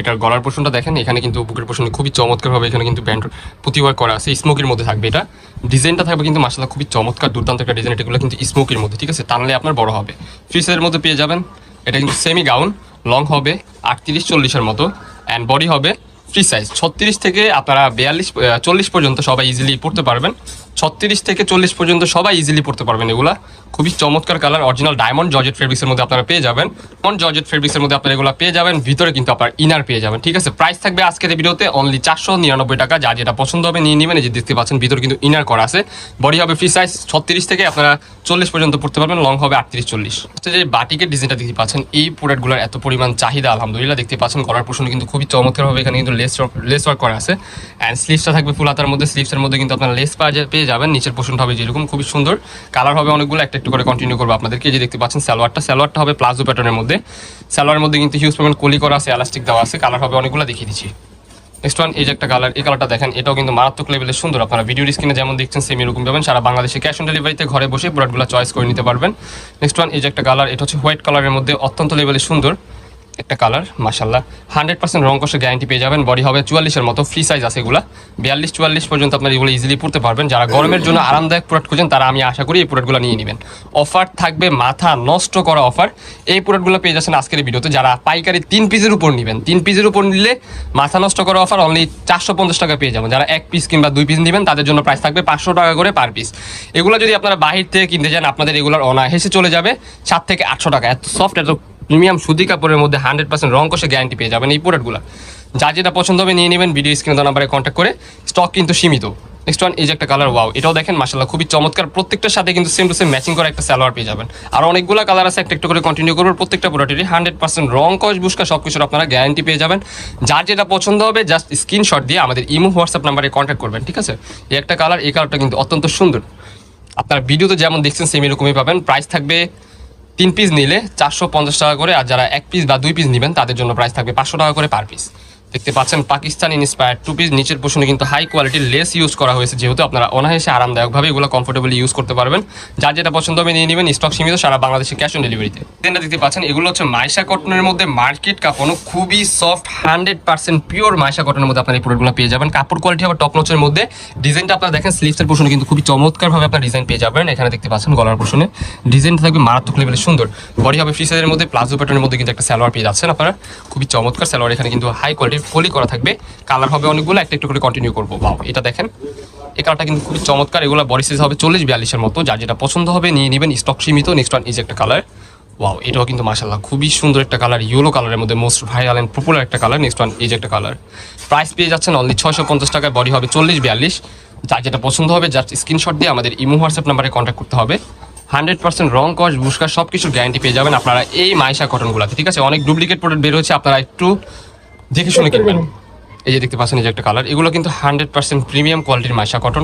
এটার গলার পোর্শনটা দেখেন, এখানে কিন্তু বুকের পোর্শনে খুবই চমৎকারভাবে এখানে কিন্তু ব্যান্ড প্রতিবার করা আছে, স্মোকির মধ্যে থাকবে। এটা ডিজাইনটা থাকবে কিন্তু মাশাআল্লাহ খুবই চমৎকার দুর্দান্ত একটা ডিজাইন। এগুলো কিন্তু স্মোকির মধ্যে, ঠিক আছে, টানলে আপনার বড় হবে। ফ্রি সাইজের মধ্যে পেয়ে যাবেন। এটা কিন্তু সেমি গাউন, লং হবে 38-40-এর মতো, অ্যান্ড বডি হবে ফ্রি সাইজ। 36 থেকে আপনারা 42-40 পর্যন্ত সবাই ইজিলি পড়তে পারবেন। 36 থেকে 40 পর্যন্ত সবাই ইজিলি পড়তে পারবেন। এগুলা খুবই চমৎকার কালার, অরিজিনাল ডায়মন্ড জর্জেট ফেব্রিক্সের মধ্যে আপনারা পেয়ে যাবেন। ডায়মন্ড জর্জেট ফেব্রিক্সের মধ্যে আপনারা এগুলো পেয়ে যাবেন। ভিতরে কিন্তু আপনার ইনার পেয়ে যাবেন, ঠিক আছে। প্রাইস থাকবে আজকের এই ভিডিওতে অনলি 499 টাকা। যা যেটা পছন্দ হবে নিয়ে নেবেন। এই যে দেখতে পাচ্ছেন ভিতরে কিন্তু ইনার করা আছে। বডি হবে ফ্রি সাইজ, 36 থেকে আপনারা 40 পর্যন্ত পড়তে পারবেন। লং হবে 38-40। যে বাটিকের ডিজাইনটা দেখতে পাচ্ছেন, এই প্রোডাক্টগুলোর এত পরিমাণ চাহিদা আলহামদুলিল্লাহ। দেখতে পাচ্ছেন গলার পোর্শনে কিন্তু খুবই চমৎকারভাবে এখানে কিন্তু লেস ওয়ার্ক করা আছে, অ্যান্ড স্লিভসটা থাকবে ফুল হাতার মধ্যে। স্লিভসের মধ্যে কিন্তু আপনারা লেস পেয়ে যাবেন। নিচের পোর্শনটা হবে যেরকম খুবই সুন্দর, কালার হবে অনেকগুলো, একটা একটু করে কন্টিনিউ করবো আপনাদেরকে। যে দেখতে পাচ্ছেন সালোয়ারটা হবে প্লাজো প্যাটার্নের মধ্যে। সালোয়ারের মধ্যে কিন্তু হিউজ পরিমাণ কলি করা আছে, এলাস্টিক দেওয়া আছে। কালার হবে অনেকগুলো, দেখিয়ে দিচ্ছি। নেক্সট ওয়ান, এই যে একটা কালার, এই কালারটা দেখেন, এটাও কিন্তু মারাত্মক লেভেলের সুন্দর। আপনারা ভিডিওর স্ক্রিনে যেমন দেখছেন সেম এরকম পাবেন। সারা বাংলাদেশে ক্যাশ অন ডেলিভারিতে ঘরে বসে প্রোডাক্টগুলো চয়েস করে নিতে পারবেন। নেক্সট ওয়ান, এই যে একটা কালার, এটা হচ্ছে হোয়াইট কালারের মধ্যে অত্যন্ত লেভেলের সুন্দর একটা কালার। মাশাআল্লাহ 100% রং কষের গ্যারান্টি পেয়ে যাবেন। বডি হবে 44-এর মতো, ফ্রি সাইজ আছে এগুলা। 42-44 পর্যন্ত আপনারা এগুলো ইজিলি পড়তে পারবেন। যারা গরমের জন্য আরামদায়ক প্রোডাক্ট খুঁজেন তারা আমি আশা করি এই প্রোডাক্টগুলো নিয়ে নেবেন। অফার থাকবে মাথা নষ্ট করা অফার। এই প্রোডাক্টগুলো পেয়ে যাচ্ছেন আজকের ভিডিওতে। যারা পাইকারি 3 পিসের উপর নেবেন, 3 পিসের উপর নিলে মাথা নষ্ট করা অফার অনলি 450 টাকা পেয়ে যাবেন। যারা 1 পিস কিংবা 2 পিস নেবেন তাদের জন্য প্রাইস থাকবে 500 টাকা করে পার পিস। এগুলো যদি আপনারা বাহির থেকে কিনতে যান আপনাদের এগুলোর অনায়াসে চলে যাবে 700 থেকে 800 টাকা। এত সফট, এত প্রিমিয়াম সুতি কাপড়ের মধ্যে 100% রং কষে গ্যারান্টি পেয়ে যাবেন এই প্রোডাক্টগুলো। যার যেটা পছন্দ হবে নিয়ে নেবেন। ভিডিও স্ক্রিনে দেওয়া নাম্বারে কন্ট্যাক্ট করে, স্টক কিন্তু সীমিত। নেক্সট ওয়ান, এই যে একটা কালার, ওয়াও, এটাও দেখেন মাশাআল্লাহ খুবই চমৎকার। প্রত্যেকটার সাথে কিন্তু সেম টু সেম ম্যাচিং করা একটা সালোয়ার পেয়ে যাবেন। আর অনেকগুলো কালার আছে, একটা একটু করে কন্টিনিউ করবো। প্রত্যেকটা প্রোডাক্টেরই 100% রং কষ বুস্কা সব কিছুর আপনারা গ্যারান্টি পেয়ে যাবেন। যার যেটা পছন্দ হবে জাস্ট স্ক্রিনশট দিয়ে আমাদের ইমো হোয়াটসঅ্যাপ নাম্বারে কন্ট্যাক্ট করবেন, ঠিক আছে। এই একটা কালার, এই কালারটা কিন্তু অত্যন্ত সুন্দর। আপনারা ভিডিওতে যেমন দেখছেন সেম এরকমই পাবেন। প্রাইস থাকবে 3 পিস নিলে 450 টাকা করে, আর যারা 1 পিস বা 2 পিস নেবেন তাদের জন্য প্রাইস থাকবে 500 টাকা করে পার পিস। দেখতে পাচ্ছেন পাকিস্তান ইন্সপায়ার্ড 2 পিস। নিচের পোর্শনে কিন্তু হাই কোয়ালিটির লেস ইউজ করা হয়েছে, যেহেতু আপনারা অনায়াসে আরামদায়কভাবে এগুলো কমফোর্টেবলি ইউজ করতে পারবেন। যার যেটা পছন্দ হবে নিয়ে নেবেন। স্টক সীমিত, সারা বাংলাদেশে ক্যাশ অন ডেলিভারিতে। এটা দেখতে পাচ্ছেন এগুলো হচ্ছে মাইশা কটনের মধ্যে মার্কেট কাপড়, খুবই সফট 100% পিওর মাইশা কটনের মধ্যে আপনার এই প্রোডাক্টগুলো পেয়ে যাবেন। কাপড় কোয়ালিটি আবার টপ নচের মধ্যে। ডিজাইনটা আপনারা দেখেন স্লিভসের পোর্শনে কিন্তু খুবই চমৎকারভাবে আপনার ডিজাইন পেয়ে যাবেন। এখানে দেখতে পাচ্ছেন গলার পোর্শনে ডিজাইনটা থাকবে মারাত্মক লেভেলের সুন্দর। বডি হবে ফ্রি সাইজের মধ্যে, প্লাজো প্যাটার্নের মধ্যে কিন্তু একটা সালোয়ার পেয়ে যাচ্ছেন আপনারা। খুবই চমৎকার সালোয়ার, এখানে কিন্তু হাই কোয়ালিটির কলি করা থাকবে। কালার হবে অনেকগুলো, একটা একটু করে কন্টিনিউ করবো। ওয়াও, এটা দেখেন, এই কালারটা কিন্তু খুবই চমৎকার। এগুলো বডি সাইজ হবে 40-42-এর মতো। যার যেটা পছন্দ হবে নিয়ে নেবেন, স্টক সীমিত। নেক্সট ওয়ান, এই যে একটা কালার, ওয়াও, এটাও কিন্তু মাশাআল্লাহ খুবই সুন্দর একটা কালার। ইয়েলো কালারের মধ্যে মোস্ট ভাইরাল এন্ড পপুলার একটা কালার। নেক্সট ওয়ান, এই যে একটা কালার। প্রাইস পেয়ে যাচ্ছেন অনলি 650 টাকায়। বডি হবে 40-42। যার যেটা পছন্দ হবে জাস্ট স্ক্রিনশট দিয়ে আমাদের ইমো হোয়াটসঅ্যাপ নাম্বারে কন্ট্যাক্ট করতে হবে। 100% রং কস বুস্কা সব কিছুর গ্যারান্টি পেয়ে যাবেন আপনারা এই মাইশা কটনগুলোতে, ঠিক আছে। অনেক ডুপ্লিকেট প্রোডাক্ট বের হচ্ছে, আপনারা একটু দেখে শুনে কিনবেন। এই যে দেখতে পাচ্ছেন এই যে একটা কালার, এগুলো কিন্তু 100% প্রিমিয়াম কোয়ালিটির মাইশা কটন।